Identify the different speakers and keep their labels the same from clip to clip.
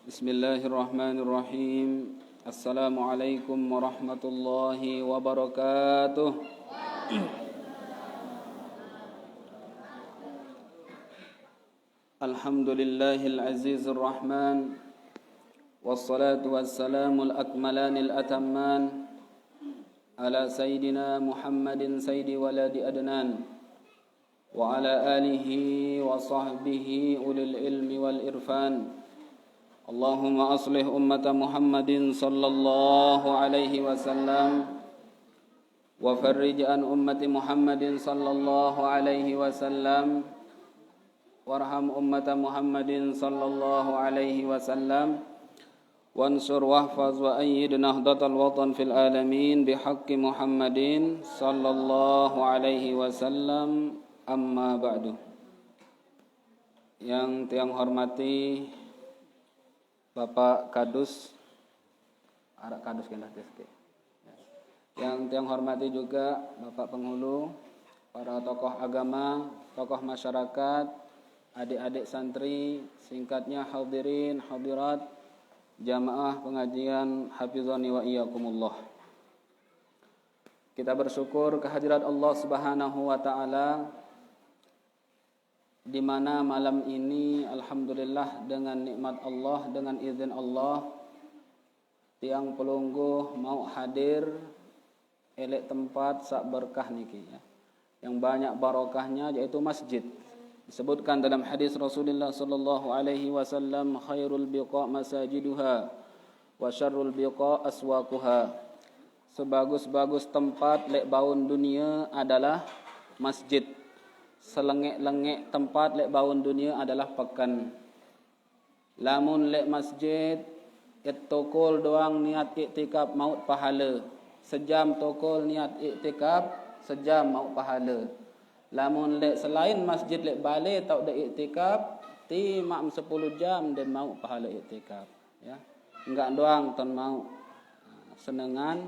Speaker 1: Bismillahirrahmanirrahim. Assalamualaikum warahmatullahi wabarakatuh. Alhamdulillahil azizir rahman. Wassalatu wassalamul akmalanil atamman ala sayyidina Muhammadin sayyidi waladi adnan wa ala alihi wa sahbihi ulil ilmi wal irfan. Allahumma aslih ummata Muhammadin sallallahu alaihi wasallam wa farrij an ummati Muhammadin sallallahu alaihi wasallam warham ummata Muhammadin sallallahu alaihi wasallam wansur wahfaz wa ayyid nahdatal watan fil alamin bihaqqi Muhammadin sallallahu alaihi wasallam. Amma ba'du. Yang tiang hormati Bapak Kadus, Arak Kadus kendah teske. Yang tiang hormati juga Bapak Penghulu, para tokoh agama, tokoh masyarakat, adik-adik santri, singkatnya hadirin, hadirat, jamaah pengajian hafizani wa iyyakumullah. Kita bersyukur kehadirat Allah Subhanahu wa taala di mana malam ini alhamdulillah dengan nikmat Allah, dengan izin Allah, tiang pelungguh mau hadir elek tempat sak berkah niki ya. Yang banyak barokahnya yaitu masjid. Disebutkan dalam hadis Rasulullah sallallahu alaihi wasallam, khairul biqa masajiduha wa syarrul biqa aswaquha. Sebagus-bagus tempat lek baun dunia adalah masjid. Selengek-lengek tempat lek baun dunia adalah pekan. Lamun lek masjid tokol doang niat iktikaf maut pahala. Sejam tokol niat iktikaf, sejam maut pahala. Lamun lek selain masjid lek balai tau dak iktikaf, ti mak 10 jam dan mau pahala iktikaf ya. Enggak doang ton mau senengan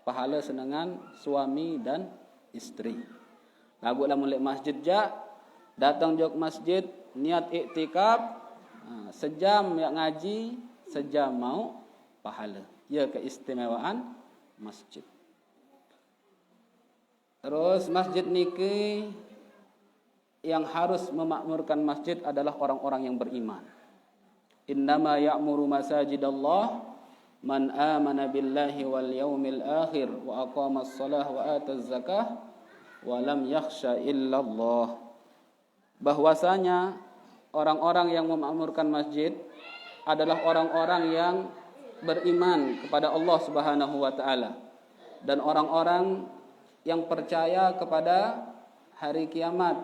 Speaker 1: pahala senengan suami dan istri. Lagu lamun lek masjid ja datang jog masjid niat iktikaf, sejam ya ngaji, sejam mau pahala. Ya keistimewaan masjid. Terus masjid niki yang harus memakmurkan masjid adalah orang-orang yang beriman. Innama ya'muru masajidallah man amana billahi wal yaumil akhir wa aqamas shalah wa ataz zakah wa lam yakhsha illallah. Bahwasanya orang-orang yang memakmurkan masjid adalah orang-orang yang beriman kepada Allah Subhanahu wa taala dan orang-orang yang percaya kepada hari kiamat,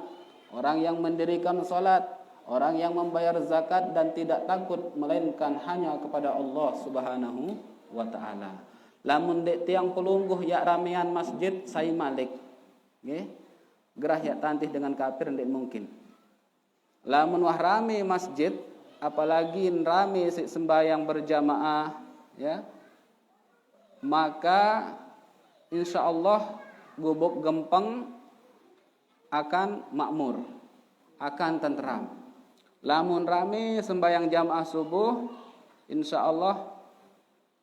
Speaker 1: orang yang mendirikan salat, orang yang membayar zakat dan tidak takut melainkan hanya kepada Allah Subhanahu wa taala. Lamun dek tiang pelungguh ya ramean masjid sai malik. Nggih. Gerah ya tantih dengan kafir ndak mungkin. Lamun wah rame masjid, apalagi rame sembahyang berjamaah ya. Maka insyaallah gubuk gempeng akan makmur, akan tenteram. Lamun rame sembahyang jamaah subuh, insyaallah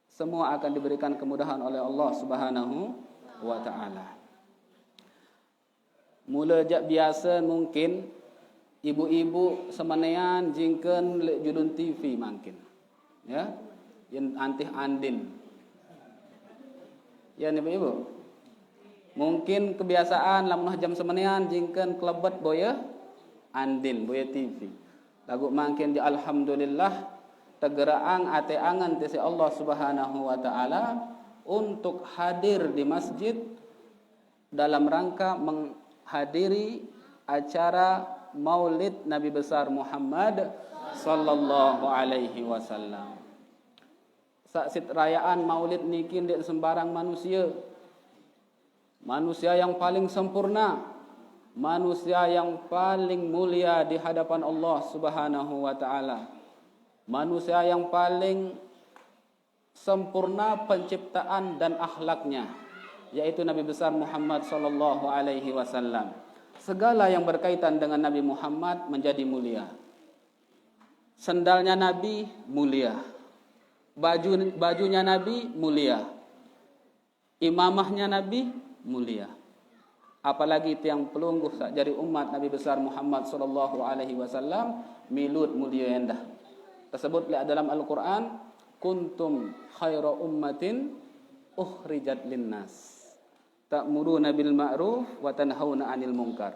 Speaker 1: semua akan diberikan kemudahan oleh Allah Subhanahu wa taala. Mula jak biasa mungkin ibu-ibu semenean jingkeun lek judun TV mungkin. Ya. Yang antih andin. Ya ibu-ibu. Mungkin kebiasaan lamun jam semenean jingkeun klebet boya andin, boya TV. Lagu mangkin di alhamdulillah tegeraang ate angan ti Allah Subhanahu wa taala untuk hadir di masjid dalam rangka menghadiri acara Maulid Nabi besar Muhammad sallallahu alaihi wasallam. Saksit rayaan Maulid niki ndak sembarang manusia. Manusia yang paling sempurna, manusia yang paling mulia di hadapan Allah Subhanahu wa taala. Manusia yang paling sempurna penciptaan dan akhlaknya, yaitu Nabi besar Muhammad sallallahu alaihi wasallam. Segala yang berkaitan dengan Nabi Muhammad menjadi mulia. Sendalnya Nabi mulia. Bajunya Nabi mulia. Imamahnya Nabi mulia. Apalagi tiang pelungguh jadi umat Nabi besar Muhammad sallallahu alaihi wasallam milut mulia endah. Tersebut dalam Al-Qur'an, kuntum khaira ummatin ukhrijat linnas ta'muruna bil ma'ruf wa tanhauna 'anil munkar.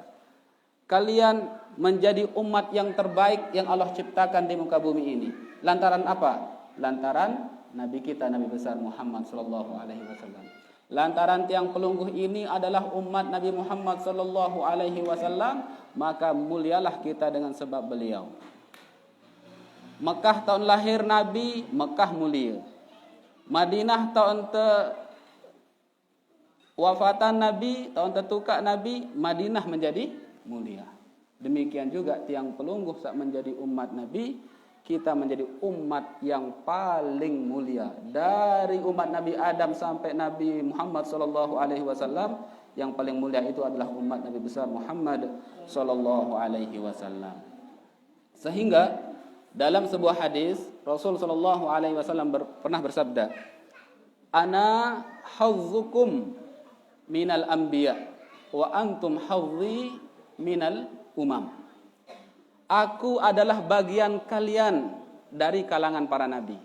Speaker 1: Kalian menjadi umat yang terbaik yang Allah ciptakan di muka bumi ini. Lantaran apa? Lantaran Nabi kita, Nabi besar Muhammad sallallahu alaihi wasallam. Lantaran tiang pelungguh ini adalah umat Nabi Muhammad sallallahu alaihi wasallam, maka mulialah kita dengan sebab beliau. Mekah tahun lahir Nabi, Mekah mulia. Madinah tahun wafatan Nabi, tahun tertukar Nabi, Madinah menjadi mulia. Demikian juga tiang pelungguh saat menjadi umat Nabi, kita menjadi umat yang paling mulia. Dari umat Nabi Adam sampai Nabi Muhammad sallallahu alaihi wasallam, yang paling mulia itu adalah umat Nabi besar Muhammad sallallahu alaihi wasallam. Sehingga dalam sebuah hadis Rasul sallallahu alaihi wasallam pernah bersabda, "Ana hazzukum minal anbiya wa antum hazzi minal umam." Aku adalah bagian kalian dari kalangan para nabi,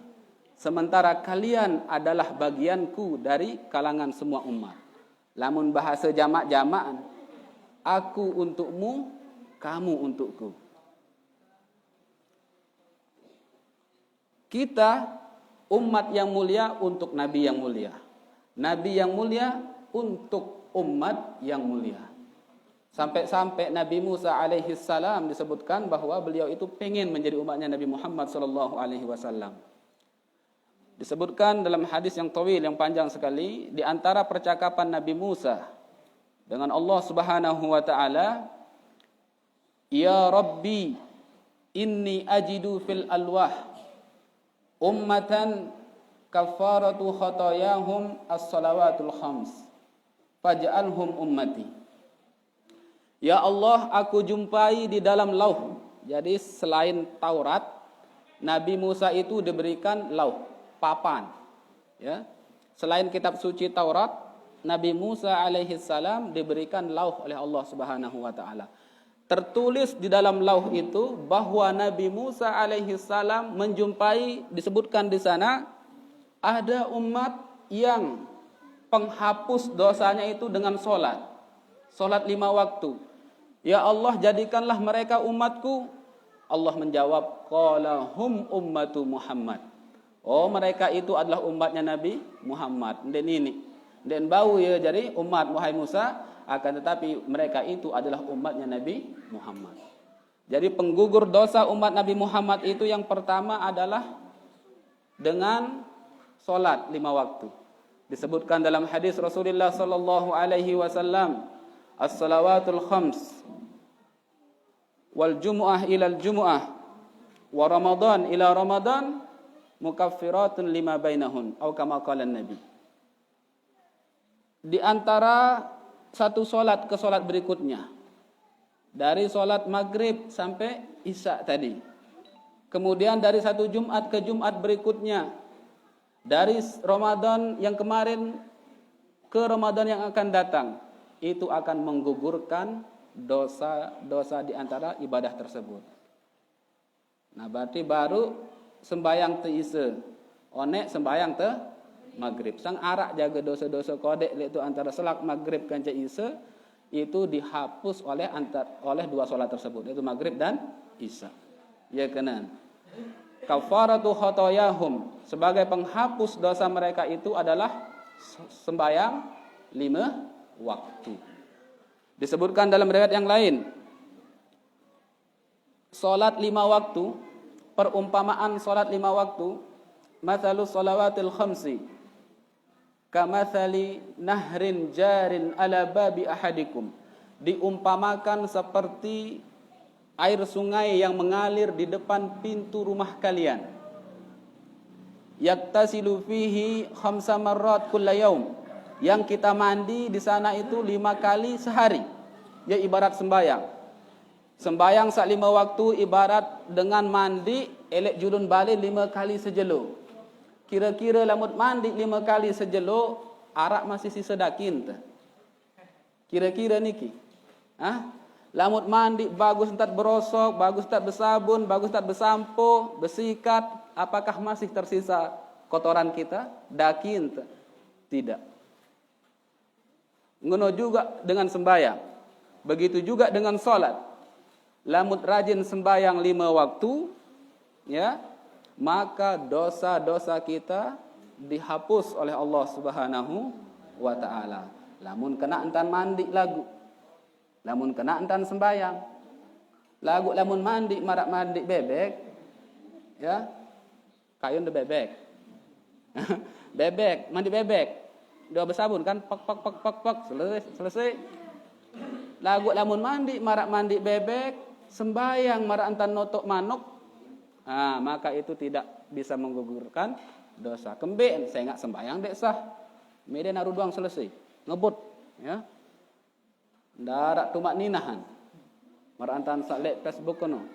Speaker 1: sementara kalian adalah bagianku dari kalangan semua umat. Lamun bahasa jamak-jamak, aku untukmu, kamu untukku. Kita umat yang mulia untuk nabi yang mulia. Nabi yang mulia untuk umat yang mulia. Sampai-sampai Nabi Musa alaihi salam disebutkan bahwa beliau itu pengen menjadi umatnya Nabi Muhammad sallallahu alaihi wasallam. Disebutkan dalam hadis yang tawil, yang panjang sekali, di antara percakapan Nabi Musa dengan Allah Subhanahu wa taala, "Ya Rabbi, inni ajidu fil alwah ummatan kafaratu khatayahum as-salawatul khams, faj'alhum ummati." Ya Allah, aku jumpai di dalam lauh. Jadi selain Taurat, Nabi Musa itu diberikan lauh, papan. Ya. Selain kitab suci Taurat, Nabi Musa alaihi salam diberikan lauh oleh Allah Subhanahu wa taala. Tertulis di dalam lauh itu bahwa Nabi Musa alaihi salam menjumpai, disebutkan di sana, ada umat yang penghapus dosanya itu dengan solat 5 waktu. Ya Allah, jadikanlah mereka umatku. Allah menjawab, qala hum ummatu Muhammad. Oh, mereka itu adalah umatnya Nabi Muhammad. Dan ini, dan bau ya jadi umat wahai Musa, akan tetapi mereka itu adalah umatnya Nabi Muhammad. Jadi penggugur dosa umat Nabi Muhammad itu yang pertama adalah dengan solat 5 waktu. Disebutkan dalam hadis Rasulullah sallallahu alaihi wasallam, as-salawatul khams wal jumu'ah ilal jumu'ah wa ramadan ila ramadan mukaffiratun lima bainahun atau kama qala Nabi. Di antara satu solat ke solat berikutnya, dari solat maghrib sampai isya tadi, kemudian dari satu Jumat ke Jumat berikutnya, dari Ramadan yang kemarin ke Ramadan yang akan datang, itu akan menggugurkan dosa-dosa di antara ibadah tersebut. Nah, berarti baru sembayang te ise, onek sembayang te maghrib. Sang arak jaga dosa-dosa kodek itu antara selak maghrib kanca ise, itu dihapus oleh dua solat tersebut, yaitu maghrib dan isya. Ya kanan. Kafaratu khotoyahum, sebagai penghapus dosa mereka itu adalah sembayang 5 waktu. Disebutkan dalam riwayat yang lain, salat 5 waktu, perumpamaan salat 5 waktu, mathalus salawatil khamsi kamathali nahrin jarin ala babi ahadikum, diumpamakan seperti air sungai yang mengalir di depan pintu rumah kalian. Yaktasilu fihi khamsa marrat kulla yaum, yang kita mandi di sana itu 5 kali sehari. Ya ibarat sembahyang. Sembayang sak 5 waktu ibarat dengan mandi elek julun balik 5 kali sejeluk. Kira-kira lamut mandi 5 kali sejeluk, arak masih sisa dakin tu. Kira-kira niki. Lamut mandi bagus entat berosok, bagus entat bersabun, bagus entat bersampo, bersikat, apakah masih tersisa kotoran kita? Dakin tu. Tidak. Ngono juga dengan sembayang. Begitu juga dengan solat. Lamut rajin sembayang 5 waktu, ya, maka dosa-dosa kita dihapus oleh Allah Subhanahu wa taala. Lamun kena entan mandi lagu, lamun kena entan sembayang lagu, lamun mandi marak mandi bebek, ya, kayun de bebek. Bebek, mandi bebek. Dia bersabun kan, pak, selesai. Lagu lamun mandi marak mandi bebek, sembayang marak entan notok manuk, maka itu tidak bisa menggugurkan dosa. Kembali saya enggak sembayang dek sah. Media naruh doang selesai. Ngebut, ya. Darak tumak ninahan. Marak entan salek Facebook kono.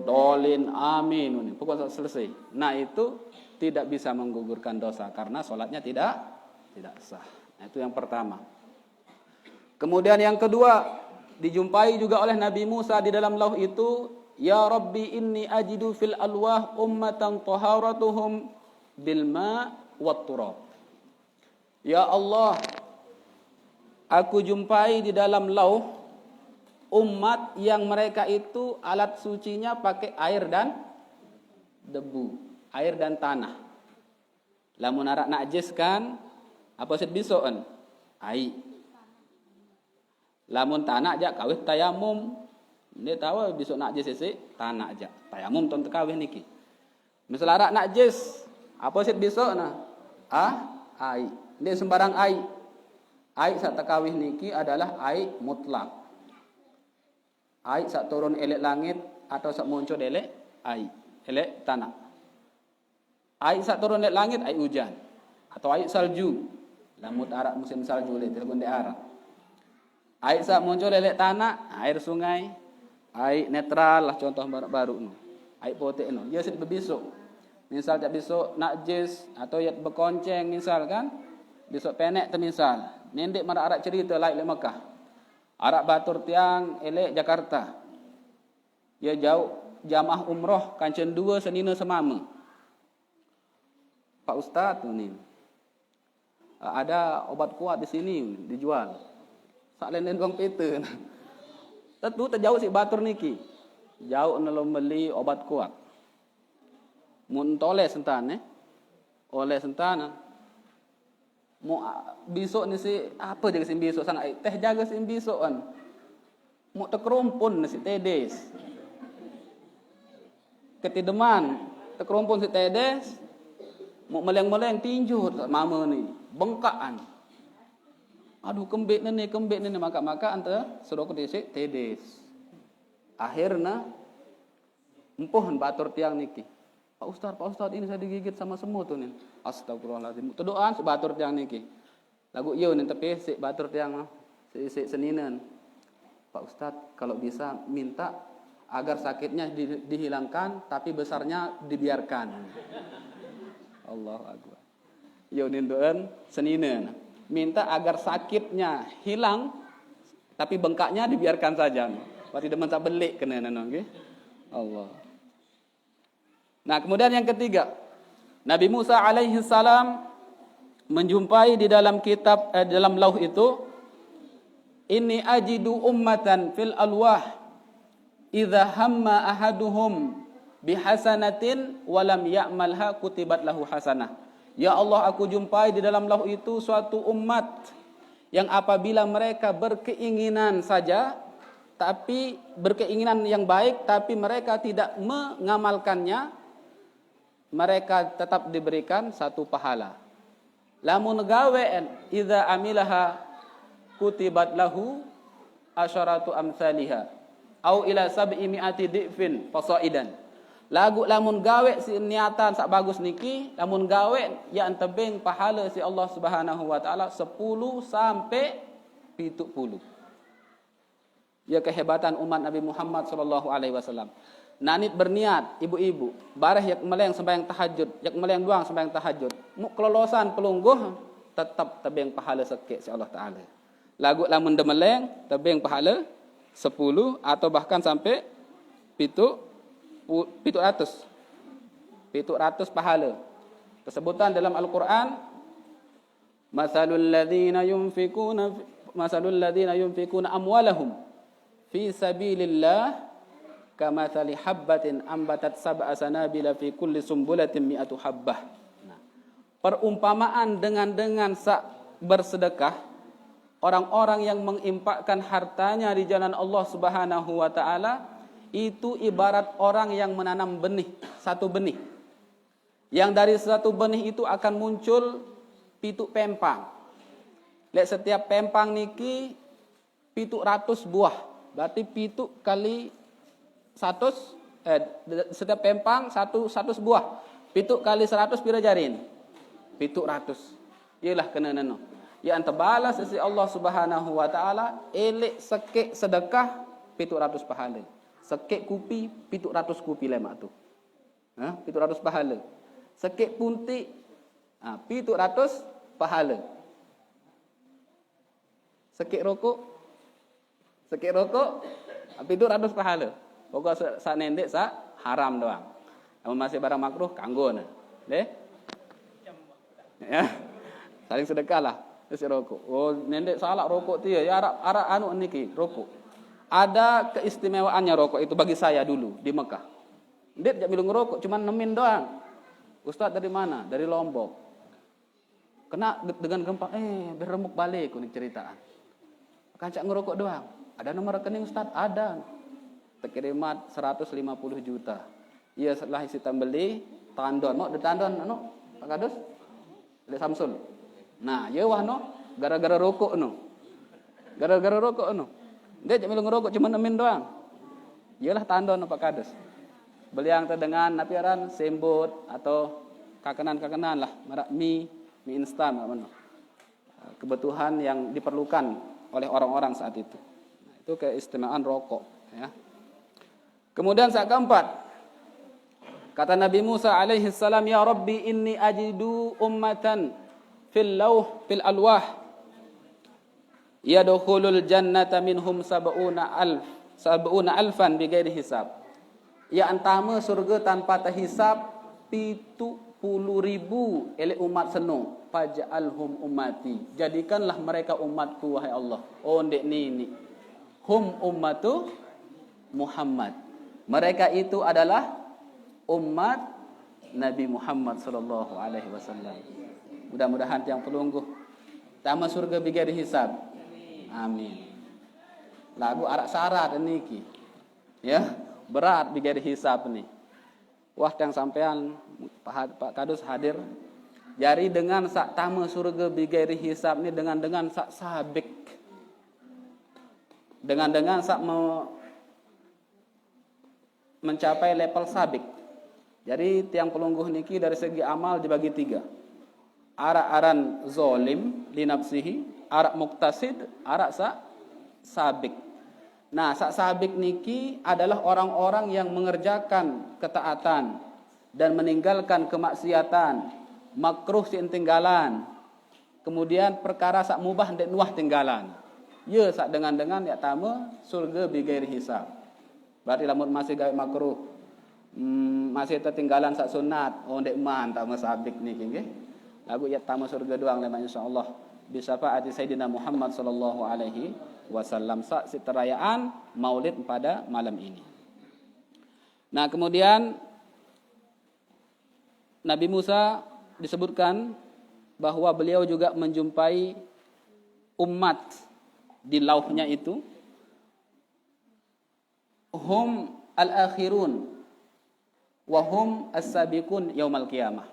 Speaker 1: Dolin amin. Pokoknya selesai. Nah, itu tidak bisa menggugurkan dosa karena sholatnya tidak sah. Nah, itu yang pertama. Kemudian yang kedua, dijumpai juga oleh Nabi Musa di dalam lauh itu, ya Rabbi inni ajidu fil alwah ummatan taharatuhum bil ma' wat turab. Ya Allah, aku jumpai di dalam lauh umat yang mereka itu alat sucinya pakai air dan debu, air dan tanah. Lamun arak najis kan, apa sih bisoan? Air. Lamun tanah aja kawih tayamum. Dia tahu besok nak jis sisi tanah aja. Tayamum ton kawih niki. Misal arak nak jis, apa sih besok na? Ai. Dia sembarang ai. Ai sak takawih niki adalah ai mutlak. Ai sak turun elek langit atau sak muncul elek ai, elek tanah. Ai sak turun elek langit ai hujan atau ai salju. Lamut arak musim salju le telepon de arak. Air sak muncul lelek tanah, air sungai, air netral lah contoh baru no. Air potek no. Ya sit bebisuk. Misal tak besok nak jis atau yat berkonceng misal kan. Besok penek tu misal. Nendek marak arak cerita lain le Mekah. Arak batur tiang elek Jakarta. Ya jauh jamaah umroh kancen 2 senina semama. Pak Ustaz tu ni. Ada obat kuat di sini dijual. Saklen wong pete. Tentu terjauh si batur niki. Jauh nelom beli obat kuat. Mun tole sentan oleh sentan. Mu besok ni si apa jaga si besok sangat teh jaga si besok kan. Mu tekrumpun si tedes. Ketideman tekrumpun si tedes. Mu meleng-meleng tinju mama ni. Bengkaan. Aduh kembek ni maka anta suruh ke desa tedes. Akhirnya empuhan batur tiang niki. Pak Ustaz ini saya digigit sama semut tu ni. Astagfirullahalazim. Tedoan si batur tiang niki. Lagu yo ni tapi si batur tiang si seninan. Pak Ustaz kalau bisa minta agar sakitnya dihilangkan tapi besarnya dibiarkan. Allahu akbar. Yo nindoan seninan. Minta agar sakitnya hilang, tapi bengkaknya dibiarkan saja. Berarti demen tak belik kena nano, okay? Allah. Nah, kemudian yang ketiga, Nabi Musa alaihi salam menjumpai di dalam kitab dalam lauh itu, inni ajidu ummatan fil alwah idza hamma ahaduhum bihasanatin walam ya'malha kutibat lahu hasanah. Ya Allah, aku jumpai di dalam lauh itu suatu umat yang apabila mereka berkeinginan saja, tapi berkeinginan yang baik, tapi mereka tidak mengamalkannya, mereka tetap diberikan satu pahala. Lamun gawean idza amilaha kutibat lahu asyaratu amsalihha au ila sab'i mi'ati dhifin fasaidan. Lagu lamun gawe si niatan sak bagus niki, lamun gawe ya antebeng pahala si Allah Subhanahu wa taala 10 sampai 70. Ya kehebatan umat Nabi Muhammad sallallahu alaihi wasallam. Nanit berniat ibu-ibu, bareh yak meleng sembahyang tahajud, yak meleng doang sembahyang tahajud. Mu kelolosan pelungguh tetap tebing pahala sekek si Allah Taala. Lagu lamun demeleng tebing pahala 10 atau bahkan sampai 700 pahala. Kesebutan dalam Al-Qur'an, masalul ladzina yunfikuna amwalahum fi sabilillah kamathali habbatin ambatat sab'a sanabila fi kulli sumbulatin mi'atu habbah. Nah, perumpamaan dengan bersedekah, orang-orang yang menginfakkan hartanya di jalan Allah Subhanahu wa taala itu ibarat orang yang menanam benih, satu benih. Yang dari satu benih itu akan muncul pitu pempang. Lihat setiap pempang niki 700 buah. Berarti pitu kali 100 setiap pempang 100 buah. Pitu kali 100 pira jarin? 700. Iyalah kena nano. Ya anta balas sisi Allah Subhanahu wa taala elek sekek sedekah 700 pahala. Sekek kupi 700 kupi lemak tu. 700 pahala. Sekek puntik 700 pahala. Sekek rokok 700 pahala. Pokok sak nendek sak haram doang. Namun masih barang makruh kanggo nah. Deh. Ya. Saling sedekah lah. Terus rokok. Oh, nendek salah rokok tu ya. Arab anu niki rokok. Ada keistimewaannya rokok itu bagi saya dulu di Mekah. Ndet jak minum rokok cuma nemin doang. Ustaz dari mana? Dari Lombok. Kena dengan gempa, beremuk balik kuning ceritaan. Kancak ngerokok doang. Ada nomor rekening Ustaz? Ada. Terkirimat 150 juta. Iya setelah isi tambeli, tandon. Mau ditandon, Pak Kadus? Dari Samsul. Nah, ya wah gara-gara rokok Gara-gara rokok Dia jangan ngerokok cuma nemin doang. Iyalah tandon Pak Kadus. Beliang terdengan napiaran sembut atau kakenan lah, merak mie instan apa kebutuhan yang diperlukan oleh orang-orang saat itu. Nah, itu keistimewaan rokok ya. Kemudian saat keempat, kata Nabi Musa alaihi salam, ya Rabbi inni ajidu ummatan fil alwah yadkhulul jannata minhum sab'una alfan bighairi hisab. Ya antama surga tanpa terhisab 70.000 elek umat seno. Faj'alhum ummati. Jadikanlah mereka umatku wahai Allah. Oh ndek ni. Hum ummatu Muhammad. Mereka itu adalah umat Nabi Muhammad sallallahu alaihi wasallam. Mudah-mudahan yang pelungguh tama surga bighairi hisab. Amin. Lagu arak syarat niki. Ya. Berat bighairi hisab nih. Wah yang sampean Pak Kadus hadir. Jari dengan sak tama surga bighairi hisab ni dengan sak sabik. Dengan sak mencapai level sabik. Jadi tiang pelungguh niki dari segi amal dibagi 3. Arak-aran zolim li nafsihi, arak muktasid, arak sak sabik. Nah, sak sabik niki adalah orang-orang yang mengerjakan ketaatan dan meninggalkan kemaksiatan, makruh sin tinggalan. Kemudian perkara sak mubah ndek nuah tinggalan. Ya sak dengan ya tama surga bighairi hisab. Berarti lamun masih gawe makruh, masih tertinggalan sak sunat, oh ndek man tama sabik niki nggih. Lagu ya tama surga doang lemah insyaallah. Bisyafaati Sayyidina Muhammad sallallahu alaihi wasallam saksi perayaan Maulid pada malam ini. Nah, kemudian Nabi Musa disebutkan bahwa beliau juga menjumpai umat di lauhnya itu hum al-akhirun wa hum as-sabiqun yaumal qiyamah.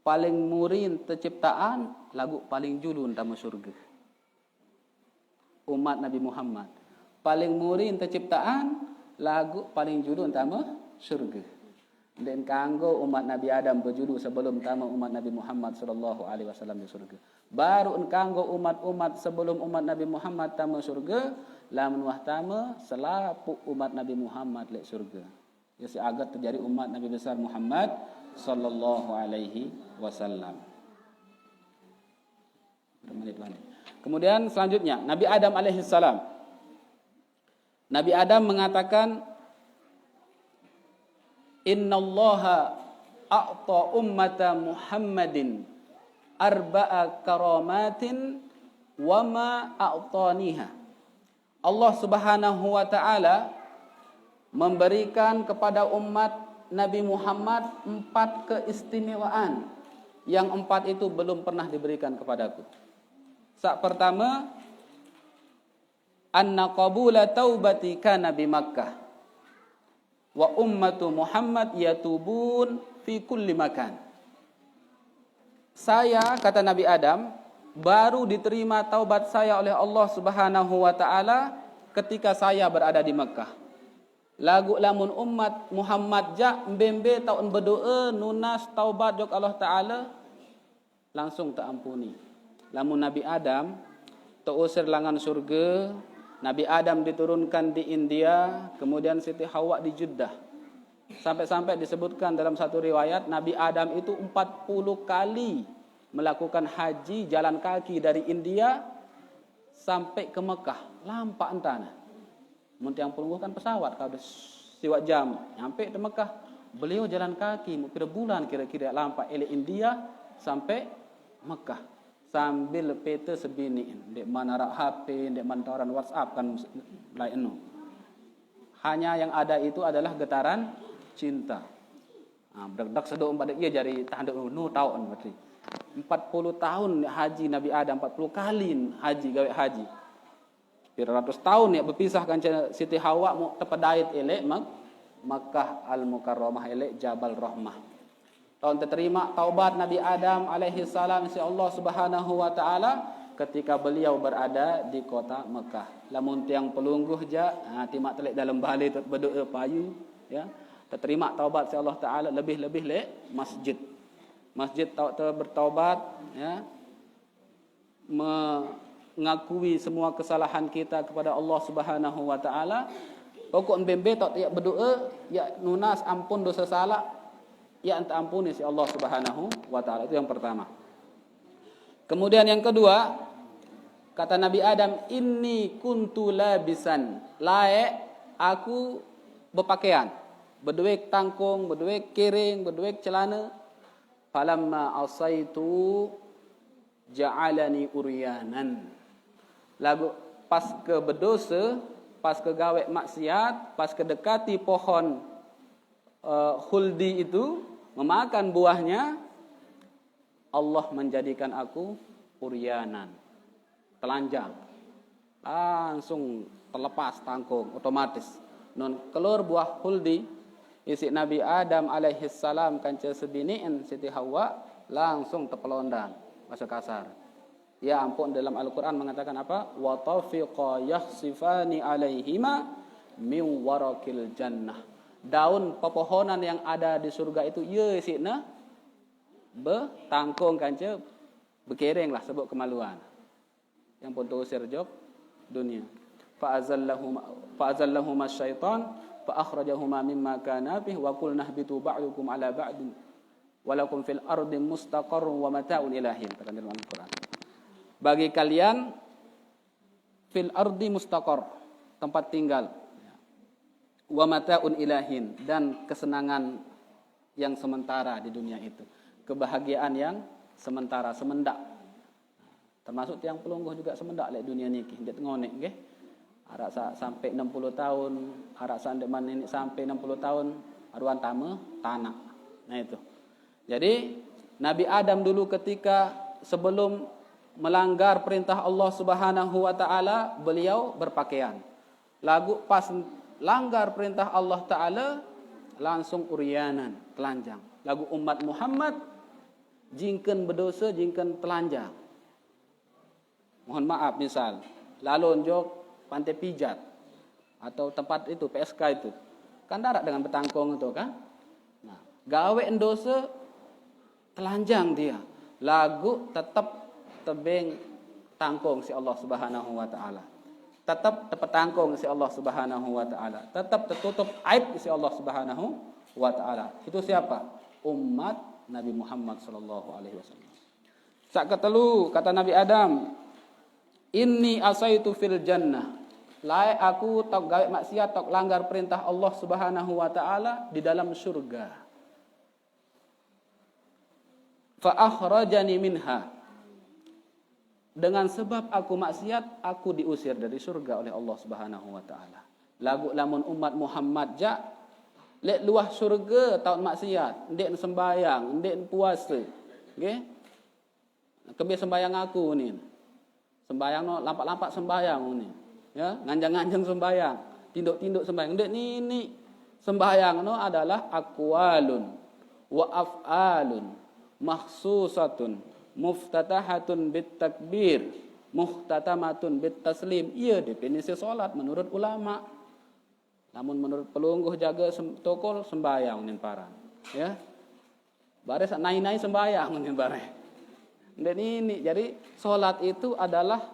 Speaker 1: Paling murin terciptaan lagu paling julun dalam surga. Umat Nabi Muhammad. Paling murin terciptaan lagu paling julun dalam surga. Dan kanggo umat Nabi Adam berjulu sebelum tamu umat Nabi Muhammad sallallahu alaihi wasallam di surga. Baru kanggo umat-umat sebelum umat Nabi Muhammad tamu surga lamun wahtama selapu umat Nabi Muhammad lek surga. Ya si agar terjadi umat Nabi besar Muhammad sallallahu alaihi wasallam. Kemudian selanjutnya Nabi Adam alaihi salam. Nabi Adam mengatakan, innallaha a'ta ummata Muhammadin arba'a karamatin wa ma a'taniha. Allah Subhanahu wa taala memberikan kepada umat Nabi Muhammad 4 keistimewaan yang 4 itu belum pernah diberikan kepadaku. Sak pertama, anna qabula taubati kana bi Makkah wa ummatu Muhammad yatubun fi kulli makan. Saya, kata Nabi Adam, baru diterima taubat saya oleh Allah Subhanahu wa taala ketika saya berada di Mekah. Lagu lamun umat Muhammad jak mbembe taun berdoa nunas taubat jok Allah taala langsung terampuni. Lamun Nabi Adam terusir langan surga, Nabi Adam diturunkan di India, kemudian Siti Hawa di Jeddah. Sampai-sampai disebutkan dalam satu riwayat Nabi Adam itu 40 kali melakukan haji jalan kaki dari India sampai ke Mekah, lampak entana. Mun tiang pelungguh kan pesawat kalau siwak jam nyampe di Mekah. Beliau jalan kaki mungkin bulan kira-kira lampak ele India sampai Mekah sambil peta sebini dek mana rak HP, dek mantaran WhatsApp kan lain no. Hanya yang ada itu adalah getaran cinta. Berdak sedok pada ia jari tahan nu tahun berarti 40 tahun haji Nabi Adam, 40 kali haji gawe haji. Ratus tahun ya berpisah kan Siti Hawa mau tepedait elek Makkah Al-Mukarramah elek Jabal Rahmah. Tahun terima taubat Nabi Adam alaihi salam si Allah Subhanahu wa taala ketika beliau berada di kota Mekah. Lamun tiang pelungguh ja timak telek dalam balai berdoa payu ya. Terima taubat si Allah taala lebih-lebih lek masjid. Masjid bertaubat ya. Mengakui semua kesalahan kita kepada Allah Subhanahu wa taala. Pokok bembe tak tiap berdoa ya nunas ampun dosa salah ya anta ampuni si Allah Subhanahu wa taala. Itu yang pertama. Kemudian yang kedua, kata Nabi Adam, inni kuntu labisan, laek aku berpakaian, berduek tangkung, berduek kering, berduek celana. Falamma asaitu ja'alani uryanan. Lagu pas ke berdosa, pas ke gawe maksiat, pas ke dekati pohon khuldi itu, memakan buahnya, Allah menjadikan aku uryanan, telanjang. Langsung terlepas tangkung otomatis. Non keluar buah khuldi, isi Nabi Adam alaihi salam kanca sebiniin Siti Hawa langsung terpelondang. Bahasa kasar. Ya ampun, dalam Al-Quran mengatakan apa? Wa tafiqa yakhsifani alaihima min warakil jannah. Daun pepohonan yang ada di surga itu ye sikna betangkung kanca berkereng lah sebab kemaluan. Yang pun terusir jok dunia. Fa'azallahuma syaitan fa'akhrajahuma mimma kana fihi wa qulna ihbitu ba'dukum ala ba'din walakum fil ardi mustaqarrun wa mata'un ilahin, kata dalam Al-Qur'an. Bagi kalian fil ardi mustaqar, tempat tinggal, wa mata'un ilahin, dan kesenangan yang sementara di dunia itu, kebahagiaan yang sementara, semendak. Termasuk tiang pelungguh juga semendak lek dunia niki, ndet ngonek nggih. Arak sampai 60 tahun, arak sandek man ini sampai 60 tahun, aruan tama tanah. Nah itu. Jadi Nabi Adam dulu ketika sebelum melanggar perintah Allah Subhanahu wa taala, beliau berpakaian. Lagu pas langgar perintah Allah taala langsung uryanan, telanjang. Lagu umat Muhammad jingken berdosa, jingken telanjang. Mohon maaf misal, lalu jok pantai pijat atau tempat itu PSK itu. Kan darat dengan betangkong itu kan? Nah, gawe dosa telanjang dia. Lagu tetap tebing tangkong si Allah Subhanahu wa taala. tetap terpetangkung si Allah Subhanahu wa taala. Tetap tertutup aib si Allah Subhanahu wa taala. Itu siapa? Umat Nabi Muhammad sallallahu alaihi wasallam. Sak ketelu kata Nabi Adam, inni asaitu fil jannah. Lai aku tok gawe maksiat, tok langgar perintah Allah Subhanahu wa taala di dalam surga. Fa akhrajani minha. Dengan sebab aku maksiat, aku diusir dari surga oleh Allah Subhanahu wa taala. Lagu lamun umat Muhammad ja lek luah surga tahun maksiat, ndek sembayang, ndek puasa. Nggih? Kebe sembayang aku ni. Sembayang no lampak-lampak sembayang ni. Ya, nganjang-nganjang sembayang, tinduk-tinduk sembayang. Ndek ni sembayang no adalah aqwalun wa af'alun makhsusatun muftatahatun bit takbir muhtatamatun bit taslim. Ia definisi solat menurut ulama. Namun menurut pelungguh jaga tokol sembayang nin parang. Ya. Bare sak nai-nai sembayang nin bare. Dan ini jadi solat itu adalah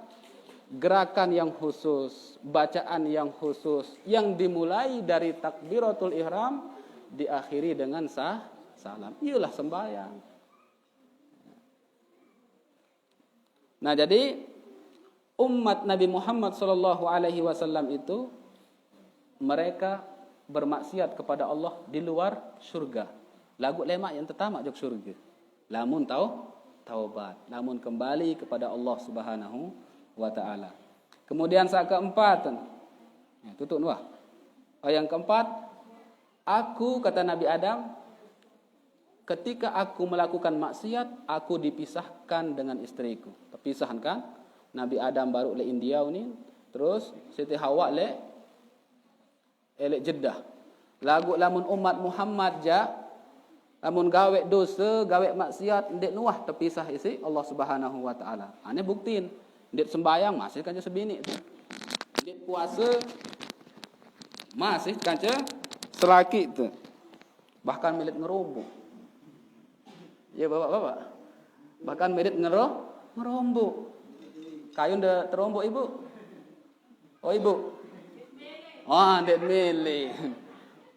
Speaker 1: gerakan yang khusus, bacaan yang khusus yang dimulai dari takbiratul ihram diakhiri dengan salam. Itulah sembayang. Nah, jadi umat Nabi Muhammad sallallahu alaihi wasallam itu mereka bermaksiat kepada Allah di luar surga. Lagu lemak yang tertamak jok surga. Lamun taubat, lamun kembali kepada Allah Subhanahu wa taala. Kemudian saat keempat, tutup nuah. Yang keempat, aku kata Nabi Adam, ketika aku melakukan maksiat, aku dipisahkan dengan istriku. Terpisahkan kan? Nabi Adam baru le India ni, terus Siti Hawa le Jeddah. Lagu lamun umat Muhammad ja, lamun gawe dosa, gawe maksiat, ndek nuah terpisah isi Allah Subhanahu wa taala. Ane buktiin, ndek sembayang masih kanca sebini tu. Ndek puasa masih kanca selaki tu. Bahkan milik ngerombok. Ya bapak-bapak. Bahkan milik ngerombok. Kayun dah terombok ibu. Oh ibu. Oh ndek milih.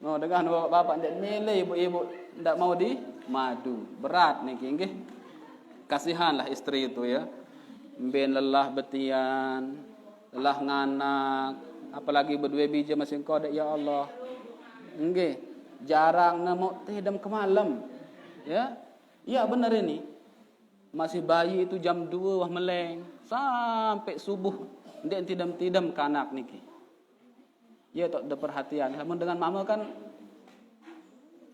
Speaker 1: Oh dengan bapak ndek milih ibu-ibu ndak mau di madu. Berat nih nggih. Kasihanlah istri itu ya. Ben lelah betian, lelah nganak, apalagi berdua biji masih kodek ya Allah. Nggih. Jarang nemu tidam ke malam. Ya. Ya benar ini. Masih bayi itu jam 2 wah meleng sampai subuh ndek tidam-tidam ke anak niki. Ya tak ada perhatian. Namun dengan mama kan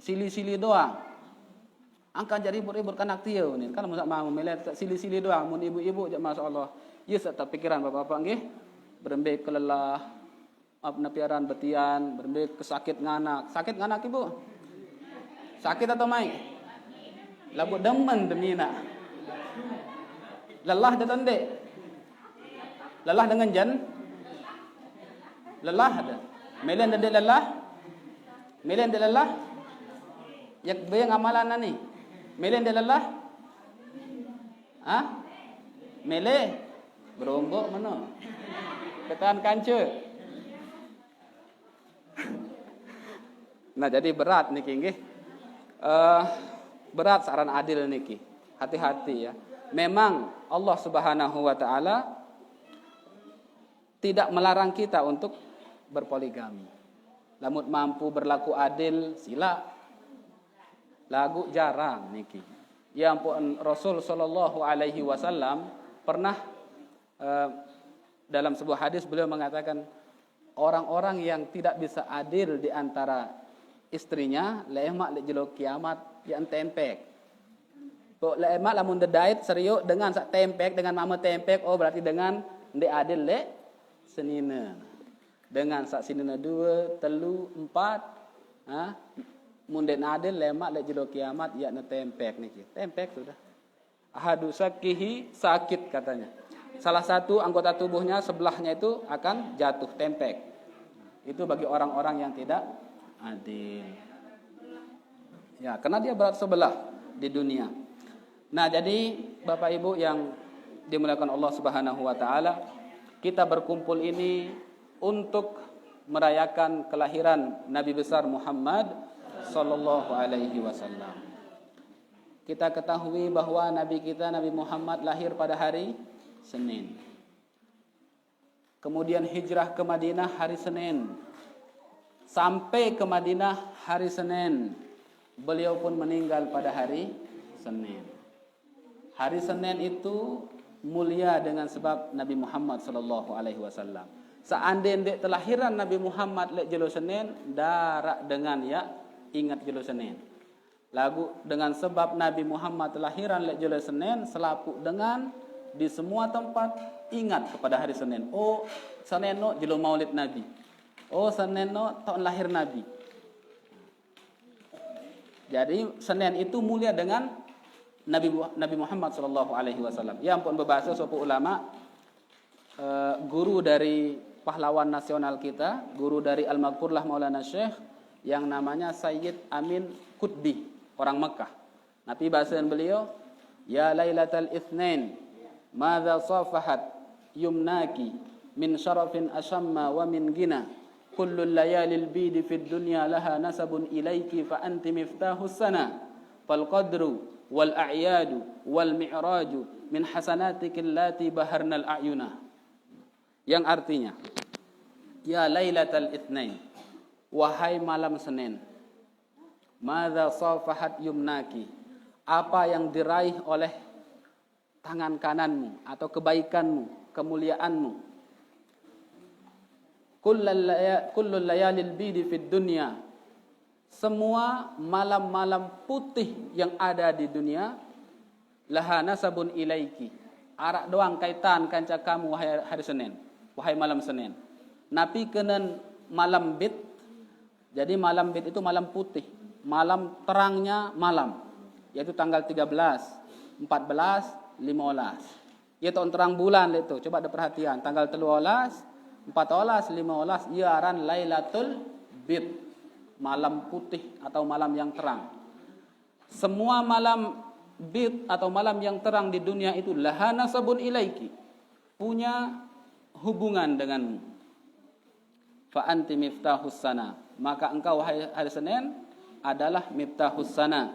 Speaker 1: sili-sili doang. Angkat jari ribut-ribut kanak tiau ni. Kan masa mama melet sili-sili doang. Mun ibu-ibu je masyaallah. Ya tak pikiran bapak-bapak nggih. Berembek kelelah, napiaran betian, berembek kesakit nganak. Sakit nganak ibu? Sakit atau mai? Lagu demen demina. Lelah dah tandek. Lelah dengan jan. Lelah ada. Melen ada lelah. Melen ada lelah. Yak bayang amalan ni. Melen ada lelah. Ha? Mele berombok mana? Ketan kanca. Nah, jadi berat niki nggih. Berat saran adil niki. Hati-hati ya. Memang Allah Subhanahu wa taala tidak melarang kita untuk berpoligami. Lamun mampu berlaku adil sila. Lagu jarang niki. Ya ampun Rasul sallallahu alaihi wasallam pernah dalam sebuah hadis beliau mengatakan orang-orang yang tidak bisa adil di antara istrinya lemak le jelo kiamat yang tempek. Kok lemak lamun dedait serius dengan sak tempek dengan mama tempek oh berarti dengan ndek adil le senina. Dengan sak sinina 2, 3, 4 mun ndek adil lemak le jelo kiamat ya ne tempek niki. Tempek sudah. Ahadu sakihi sakit katanya. Salah satu anggota tubuhnya sebelahnya itu akan jatuh tempek. Itu bagi orang-orang yang tidak adil. Ya, karena dia berat sebelah di dunia. Nah, jadi Bapak Ibu yang dimuliakan Allah Subhanahu wa taala, kita berkumpul ini untuk merayakan kelahiran Nabi besar Muhammad sallallahu alaihi wasallam. Kita ketahui bahwa Nabi kita Nabi Muhammad lahir pada hari Senin. Kemudian hijrah ke Madinah hari Senin. Sampai ke Madinah hari Senin. Beliau pun meninggal pada hari Senin. Hari Senin itu mulia dengan sebab Nabi Muhammad sallallahu alaihi wasallam. Seandainya telahiran Nabi Muhammad lek jelo Senin, darak dengan ya ingat jelo Senin. Lagu dengan sebab Nabi Muhammad telahiran lek jelo Senin, selaput dengan di semua tempat ingat kepada hari Senin. Oh, Senin no jelo Maulid Nabi. Oh, Senin no tahun lahir Nabi. Jadi Senin itu mulia dengan Nabi Muhammad sallallahu alaihi wasallam. Ya ampun berbahasa sopo ulama guru dari pahlawan nasional kita, guru dari Al-Maghfurlah Maulana Syekh yang namanya Sayyid Amin Qutbi, orang Mekah. Nabi bahasaan beliau, ya Lailatal Itsnain, madza safahat yumnaki min syarafin asamma wa min gina. Kullu layalil bidi fid dunya laha nasabun ilaiki fa anti miftahus sana. Fal qadru wal a'yadu wal mi'raju min hasanatikil lati baharnal a'yuna. Yang artinya, ya Lailatal Itsnain, wahai malam Senin, madza safahat yumnaki, apa yang diraih oleh tangan kananmu atau kebaikanmu, kemuliaanmu. Kullul layalil bidi fid dunya, semua malam-malam putih yang ada di dunia, laha nasabun ilaiki, arak doang kaitan kanca kamu wahai hari Senin, wahai malam Senin. Nabi kenen malam bid, jadi malam bid itu malam putih, malam terangnya malam, yaitu tanggal 13, 14, 15. Ya tahun terang bulan itu, coba ada perhatian, tanggal 13, 14, 15, ya aran Lailatul Bid, malam putih atau malam yang terang. Semua malam bid atau malam yang terang di dunia itu laha nasabun ilaiki, punya hubungan denganmu. Fa anti miftahus sana, maka engkau hari Senin adalah miftahus sana,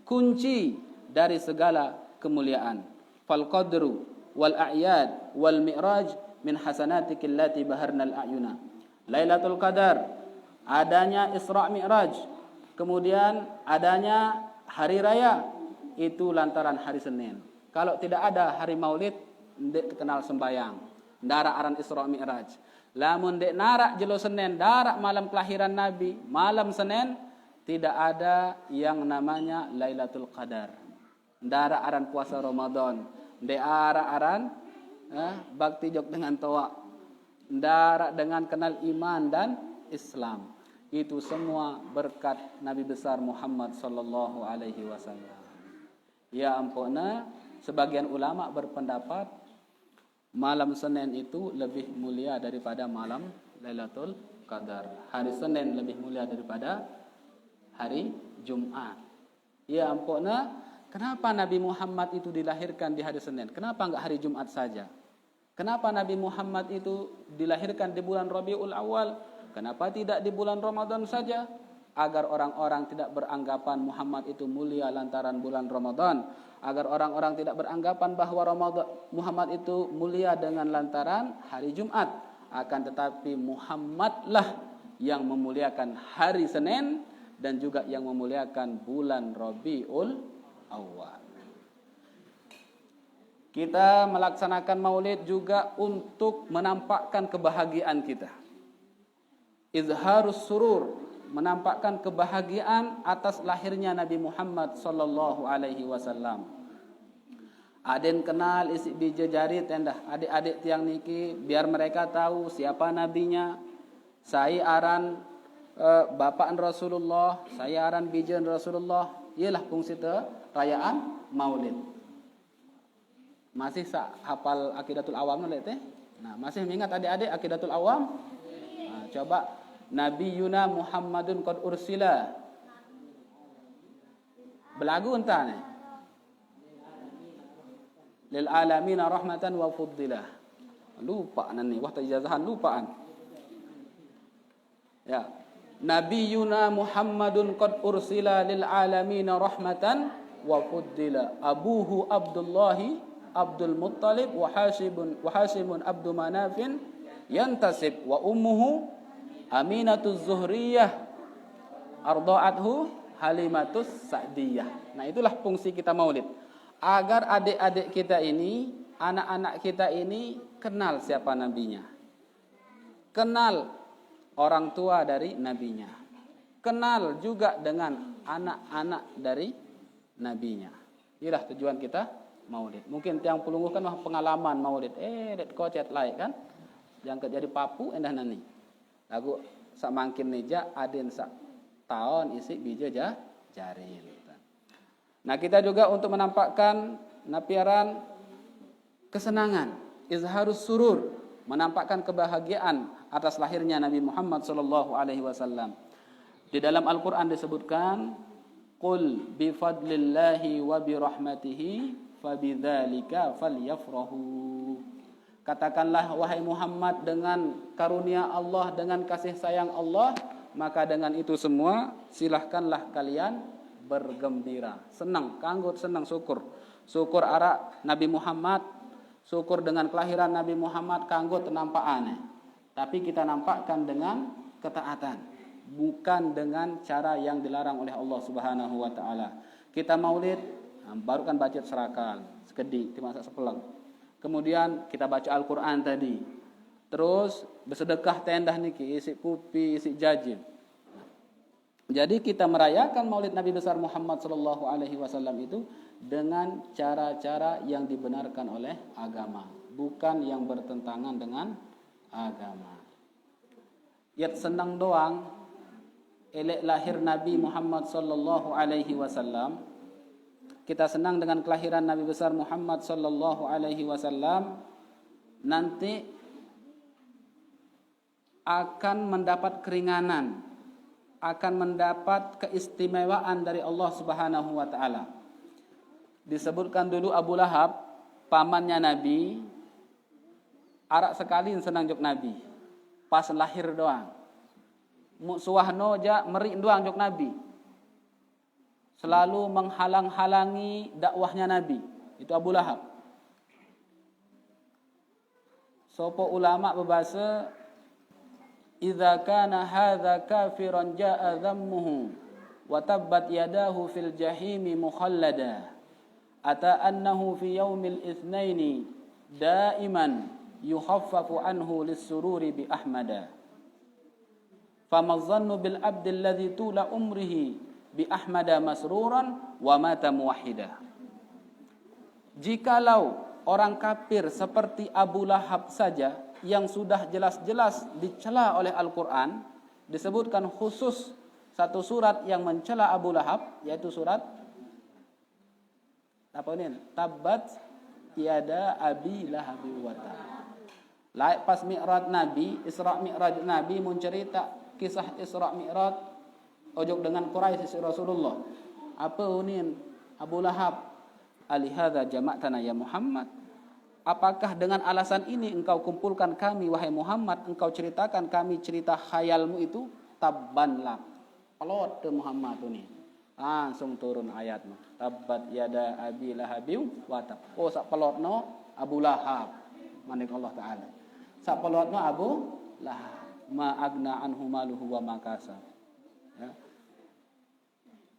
Speaker 1: kunci dari segala kemuliaan. Fal qadru wal a'yad wal mi'raj min hasanatikil lati baharnal a'yuna. Lailatul Qadar, adanya Isra Mi'raj, kemudian adanya hari raya, itu lantaran hari Senin. Kalau tidak ada hari Maulid, ndek kenal sembayang, ndarak aran Isra Mi'raj. Lamun ndek narak jelo Senin, darak malam kelahiran Nabi, malam Senin, tidak ada yang namanya Lailatul Qadar. Ndarak aran puasa Ramadan, ndek aran bakti jok dengan toa, ndarak dengan kenal iman dan Islam. Itu semua berkat Nabi besar Muhammad sallallahu alaihi wasallam. Ya ampuna, sebagian ulama berpendapat malam Senin itu lebih mulia daripada malam Lailatul Qadar. Hari Senin lebih mulia daripada hari Jumat. Ya ampuna, kenapa Nabi Muhammad itu dilahirkan di hari Senin? Kenapa enggak hari Jumat saja? Kenapa Nabi Muhammad itu dilahirkan di bulan Rabiul Awal? Kenapa tidak di bulan Ramadan saja? Agar orang-orang tidak beranggapan Muhammad itu mulia lantaran bulan Ramadan. Agar orang-orang tidak beranggapan bahwa Muhammad itu mulia dengan lantaran hari Jumat. Akan tetapi Muhammadlah yang memuliakan hari Senin dan juga yang memuliakan bulan Rabiul Awal. Kita melaksanakan maulid juga untuk menampakkan kebahagiaan kita. Izharus surur, menampakkan kebahagiaan atas lahirnya Nabi Muhammad sallallahu alaihi wasallam. Aden kenal isi bija jari tenda adik-adik tiang niki biar mereka tahu siapa nabinya. Saya aran bapaan Rasulullah, saya aran bijan Rasulullah. Ialah fungsi rayaan maulid. Masih hafal Aqidatul Awam teh? Nah, masih mengingat adik-adik Aqidatul Awam? Nah, coba Nabi Yuna Muhammadun qad ursila. Belagu entah nih. Lil alamin rahmatan wa fuddilah. Lupa nani, wah ijazahan lupaan. Ya. Nabiyuna Muhammadun qad ursila lil alamin rahmatan wa fuddila. Abuhu Abdullahi Abdul Muttalib wa Hasimun Abdu Manafin yantasib wa ummuhu Aminatuz Zuhriyah arda'athu Halimatus Sa'diyah. Nah, itulah fungsi kita maulid. Agar adik-adik kita ini, anak-anak kita ini kenal siapa nabinya. Kenal orang tua dari nabinya. Kenal juga dengan anak-anak dari nabinya. Inilah tujuan kita maulid. Mungkin tiang pelungguh kan pengalaman maulid. Det kocet laik kan. Yang jadi papu endah nani. Lagu sak mangkin neja aden sak tahun isi bija jarin. Nah, kita juga untuk menampakkan napiaran kesenangan, izharus surur, menampakkan kebahagiaan atas lahirnya Nabi Muhammad sallallahu alaihi wasallam. Di dalam Al-Qur'an disebutkan, "Qul bi fadlillahi wa bi rahmatihi fabidzalika falyafrahu." Katakanlah wahai Muhammad, dengan karunia Allah, dengan kasih sayang Allah, maka dengan itu semua silahkanlah kalian bergembira. Senang, kanggut senang syukur. Syukur arak Nabi Muhammad, syukur dengan kelahiran Nabi Muhammad, kanggut nampak aneh. Tapi kita nampakkan dengan ketaatan, bukan dengan cara yang dilarang oleh Allah Subhanahu wa taala. Kita maulid, baru kan baca serakal, sekedik, dimasak sepelang. Kemudian kita baca Al-Qur'an tadi. Terus bersedekah tendah niki, isi kupi, isi jajin. Jadi kita merayakan maulid Nabi besar Muhammad sallallahu alaihi wasallam itu dengan cara-cara yang dibenarkan oleh agama, bukan yang bertentangan dengan agama. Yat senang doang elek lahir Nabi Muhammad sallallahu alaihi wasallam. Kita senang dengan kelahiran Nabi besar Muhammad sallallahu alaihi wasallam, nanti akan mendapat keringanan, akan mendapat keistimewaan dari Allah Subhanahu wa taala. Disebutkan dulu Abu Lahab, pamannya Nabi, arak sekali senang jok Nabi. Pas lahir doang. Musuhno ja meri doang jok Nabi. Selalu menghalang-halangi dakwahnya Nabi. Itu Abu Lahab. Sopo ulama berbahasa, "Idza kana hadza kafiran jaa dhammuhu wa tabbat yadahu fil jahimi mukhallada ata annahu fi yaumil itsnaini daiman yukhaffafu anhu lis-sururi bi ahmada fama dhannu bil abdi alladhi tula umrihi bi ahmada masruran wa mata muwahhida." Jikalau orang kafir seperti Abu Lahab saja yang sudah jelas-jelas dicela oleh Al-Quran, disebutkan khusus satu surat yang mencela Abu Lahab, yaitu surat apa ini? Tabbat yada abi lahabi wa tab. Laik pas Mi'raj Nabi, Isra Mi'raj Nabi mencerita kisah Isra Mi'raj ojok dengan Quraisy Rasulullah. Apa unin Abu Lahab? Alihadza jama'tana ya Muhammad. Apakah dengan alasan ini engkau kumpulkan kami, wahai Muhammad, engkau ceritakan kami cerita khayalmu itu? Tabban lak. Pelot ke Muhammad ini. Langsung turun ayatnya. Tabbat yada abi lahabiu wa tab. Oh, sak pelotno Abu Lahab. Manik Allah Ta'ala. Sak pelotno Abu Lahab. Ma agna anhu maluhu wa makasab. Ya.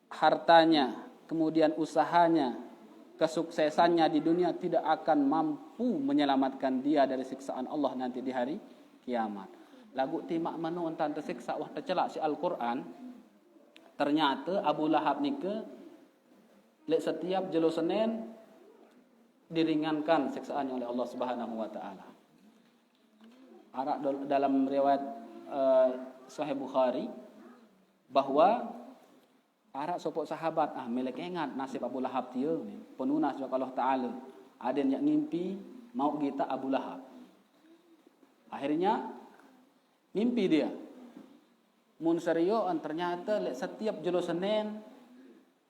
Speaker 1: Hartanya, kemudian usahanya, kesuksesannya di dunia tidak akan mampu menyelamatkan dia dari siksaan Allah nanti di hari kiamat. Lagu timak manu entan tersiksa wah tercelak si Al-Quran. Ternyata Abu Lahab nike lek setiap jelo Senin diringankan siksaannya oleh Allah Subhanahu wa taala. Arak dalam riwayat Sahih Bukhari bahwa para sopok sahabat melek ingat nasib Abu Lahab dia penunas juga Allah Ta'ala. Ada yang ngimpi mau kita Abu Lahab. Akhirnya mimpi dia. Mun serioan ternyata setiap jelo Senin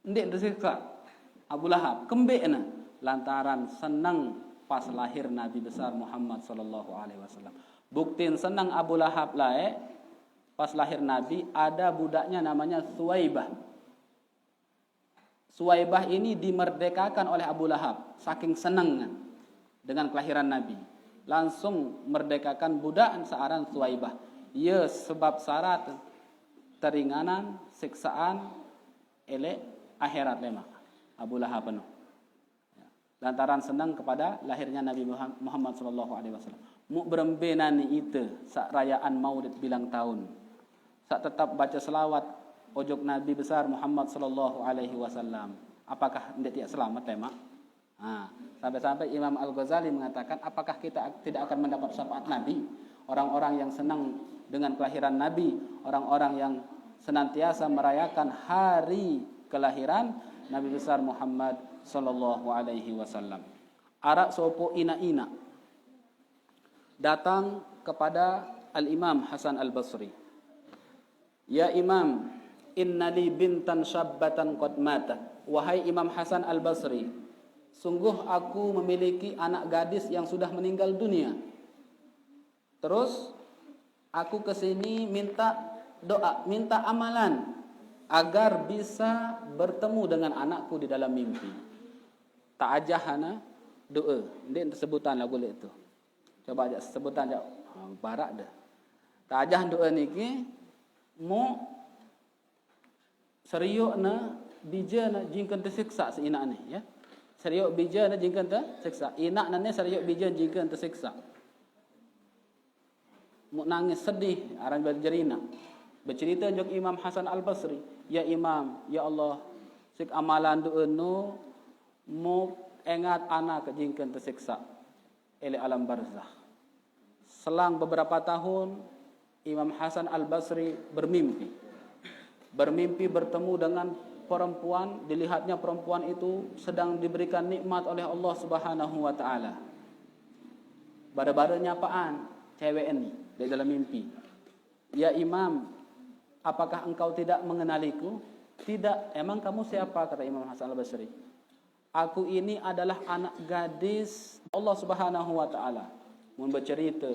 Speaker 1: ndek disiksa Abu Lahab kembekna lantaran senang pas lahir Nabi besar Muhammad sallallahu alaihi wasallam. Buktiin senang Abu Lahab lah pas lahir Nabi ada budaknya namanya Suwaibah. Suwaibah ini dimerdekakan oleh Abu Lahab saking senang dengan kelahiran Nabi. Langsung merdekakan budak searan Suwaibah. Ya sebab syarat teringanan siksaan elek akhirat lemak Abu Lahab penuh. Lantaran senang kepada lahirnya Nabi Muhammad sallallahu alaihi wasallam. Mu berembenan itu sak rayaan Maulid bilang tahun. Sak tetap baca selawat ojok Nabi besar Muhammad sallallahu alaihi wasallam. Apakah tidak selamat lemak? Sampai-sampai Imam Al-Ghazali mengatakan apakah kita tidak akan mendapat syafaat Nabi? Orang-orang yang senang dengan kelahiran Nabi, orang-orang yang senantiasa merayakan hari kelahiran Nabi besar Muhammad sallallahu alaihi wasallam. Arak sopo ina-ina datang kepada Al-Imam Hasan Al-Basri. Ya Imam, innali bintan syabbatan qad matat. Wahai Imam Hasan Al-Basri, sungguh aku memiliki anak gadis yang sudah meninggal dunia. Terus aku kesini minta doa, minta amalan agar bisa bertemu dengan anakku di dalam mimpi. Tak ajahana doa. Ini sebutan lagu itu. Coba aja sebutan aja barak dah. Tak ajah doa niki mu seriuk na bija na jingkan tersiksa seinak ni ya. Seriuk bija na jingkan tersiksa. Inak nane seriuk bija jingkan tersiksa. Mu nangis sedih aran berjerina. Bercerita jok Imam Hasan Al-Basri, ya Imam, ya Allah, sik amalan doa nu mu ingat anak jingkan tersiksa ele alam barzakh. Selang beberapa tahun Imam Hasan Al-Basri bermimpi bertemu dengan perempuan. Dilihatnya perempuan itu sedang diberikan nikmat oleh Allah Subhanahu wa taala. Bada-badanya apaan? Cewek ini di dalam mimpi. Ya Imam, apakah engkau tidak mengenaliku? Tidak. Emang kamu siapa? Kata Imam Hasan Al-Basri. Aku ini adalah anak gadis Allah Subhanahu wa taala. Mun bercerita,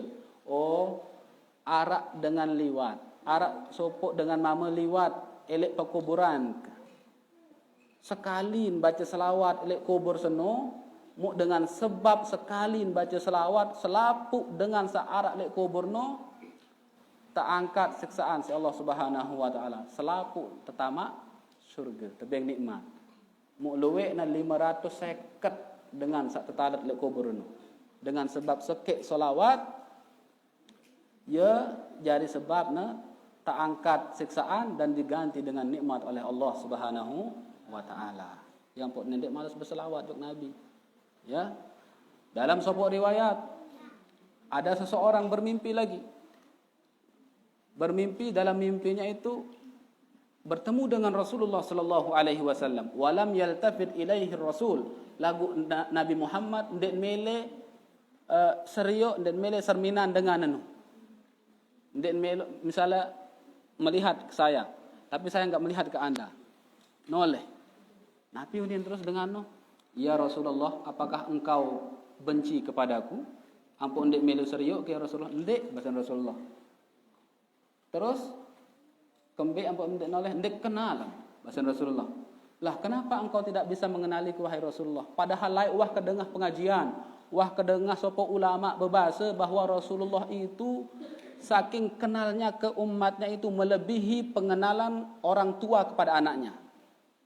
Speaker 1: arak dengan liwat, arak sopok dengan mama liwat, elek pekuburan. Sekalin baca selawat elek kubur seno, mu dengan sebab sekalin baca selawat, selapuk dengan searak elek kubur no, tak angkat siksaan si Allah Subhanahu wa taala. Selapuk tetamak syurga, tebing nikmat. Mu luwek na 550 dengan sak tetalat elek kubur no. Dengan sebab sekek solawat, ya jadi sebabnya tak angkat siksaan dan diganti dengan nikmat oleh Allah Subhanahu wa taala. Yang pok nendek malas berselawat jok Nabi. Ya. Dalam sebuah riwayat ada seseorang bermimpi lagi. Bermimpi, dalam mimpinya itu bertemu dengan Rasulullah sallallahu alaihi wasallam. Walam yaltafit ilaihi Rasul. Lagu Nabi Muhammad ndek mele seriuk dan mele serminan dengan anu. Ndek mele misalnya melihat ke saya, tapi saya enggak melihat ke anda. Noleh. Nabi udin terus dengan no. Ya Rasulullah, apakah engkau benci kepadaku? Ampun ndek mele seriuk ke Rasulullah? Ndek, bahasa Rasulullah. Terus kembe ampun ndek noleh, ndek kenal bahasa Rasulullah. Lah kenapa engkau tidak bisa mengenaliku wahai Rasulullah? Padahal laik wah kedengah pengajian, wah kedengah sopo ulama berbahasa bahwa Rasulullah itu saking kenalnya ke umatnya itu melebihi pengenalan orang tua kepada anaknya.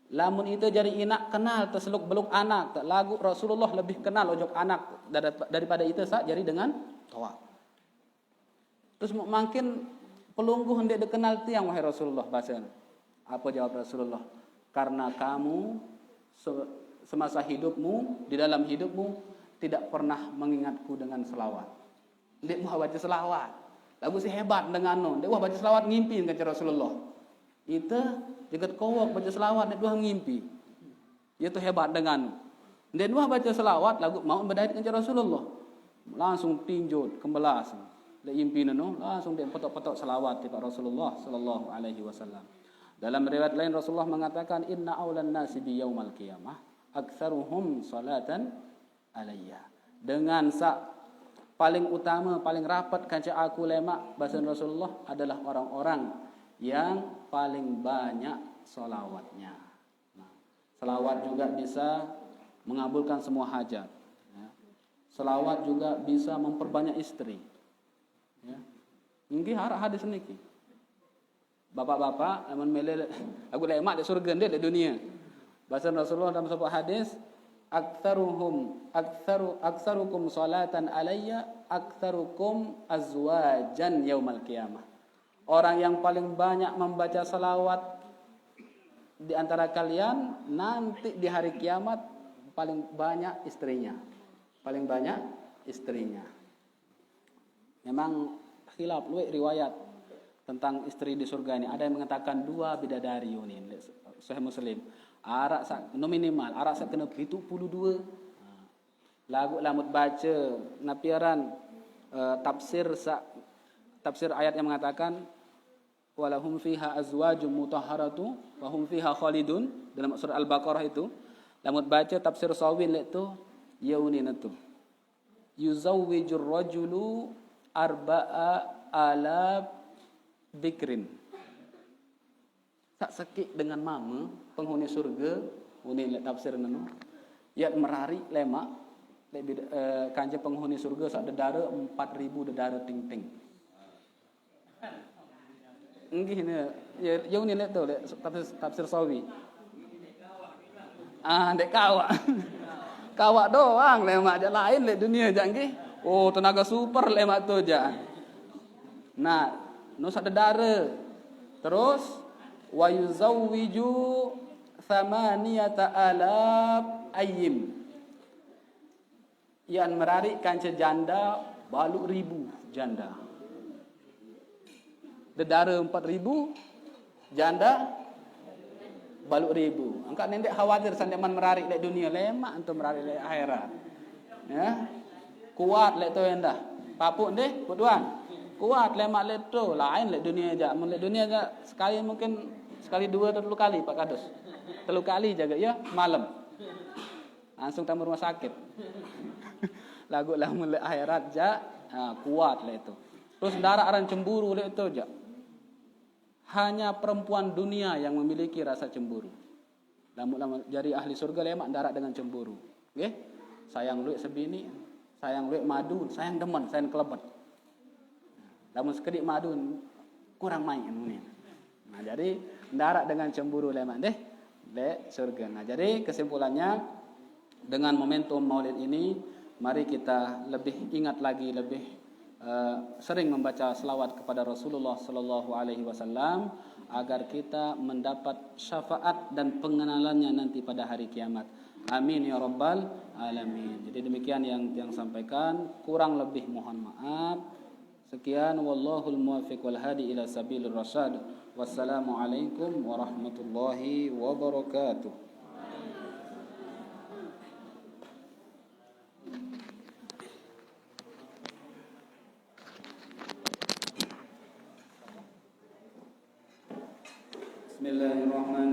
Speaker 1: Lamun itu jadi inak kenal terseluk beluk anak, lagu Rasulullah lebih kenal ojok anak daripada itu jadi dengan tua. Terus makin pelungguh hendak dikenal tiang wahai Rasulullah bahasa. Apa jawab Rasulullah? Karena kamu semasa hidupmu, di dalam hidupmu tidak pernah mengingatku dengan selawat. Ndek mau baca selawat. Lagu si hebat dengan no. Ndek wah baca selawat ngimpi dengan Rasulullah. Itu jagat kowok baca selawat ndek wah ngimpi. Itu hebat dengan. Ndek wah baca selawat lagu mau berdait dengan Rasulullah. Langsung tinjut kembelas. Ndek impi no langsung ndek potok-potok selawat di Rasulullah sallallahu alaihi wasallam. Dalam riwayat lain Rasulullah mengatakan inna aulan nasi bi yaumal qiyamah aktsaruhum salatan alayya. dengan paling utama, paling rapat kanca aku lemak bahasa Rasulullah adalah orang-orang yang paling banyak solawatnya. Nah, selawat juga bisa mengabulkan semua hajat. Ya. Selawat juga bisa memperbanyak istri. Ya. Ini harap hadis niki. Bapak-bapak, amun mele aku lemak di surga di dunia. Bahasa Rasulullah dalam sebuah hadis, aktsarukum salatan alayya aktsarukum azwajan yaumal qiyamah. Orang yang paling banyak membaca salawat di antara kalian nanti di hari kiamat paling banyak istrinya. Paling banyak istrinya. Memang khilaf riwayat tentang istri di surga ini. Ada yang mengatakan 2 bidadari ini, Sahih Muslim. Arak sak minimal, arak sak kena 72. Lagu lamut baca napiaran tafsir ayat yang mengatakan walahum fiha azwajum mutahharatu wa hum fiha khalidun dalam surah Al-Baqarah itu. Lamut baca tafsir Sawin itu yaunin itu. Yuzawwijur rajulu arba'a ala bikrin. Tak sekik dengan mama penghuni surga ini tafsir nanu ya merari lemak kanja penghuni surga sak dedara 4000 dedara ting-ting. Nggih ne ya ini le tu tafsir Sawi. Dek kawak. Kawak doang lemak aja lain le dunia aja nggih. Oh tenaga super lemak tu aja. Nah, no sak dedara. Terus wa yuzawwiju 8,000 ayyim. Yang merari kanca janda baluk 1000 janda. Dedara 4,000, janda baluk 1000. Angkat nendek khawatir sandeman merari lek dunia lemak antum merari lek akhirat. Ya. Kuat lek tu endah. Papuk deh, putuan. Kuat lemak lek tu lain lek dunia aja. Mun lek dunia aja sekali mungkin sekali 2 atau 3 kali Pak Kadus. 3 kali jaga ya malam. Langsung tamu rumah sakit. Lagu lah mulai akhirat ja kuat lek itu. Terus darah aran cemburu lek itu ja. Hanya perempuan dunia yang memiliki rasa cemburu. Lama jadi ahli surga lemak darat dengan cemburu. Nggih? Sayang luik sebini, sayang luik madu, sayang demen, sayang kelebet. Lamun sekedik madu kurang main ini. Nah, jadi darat dengan cemburu lemak deh le surga. Nah, jadi kesimpulannya dengan momentum Maulid ini mari kita lebih ingat lagi lebih sering membaca selawat kepada Rasulullah sallallahu alaihi wasallam agar kita mendapat syafaat dan pengenalannya nanti pada hari kiamat. Amin ya rabbal alamin. Jadi demikian yang sampaikan, kurang lebih mohon maaf. Sekian wallahul muwaffiq wal hadi ila sabilir rasyad. Wassalamualaikum warahmatullahi wabarakatuh. Bismillahirrahmanirrahim.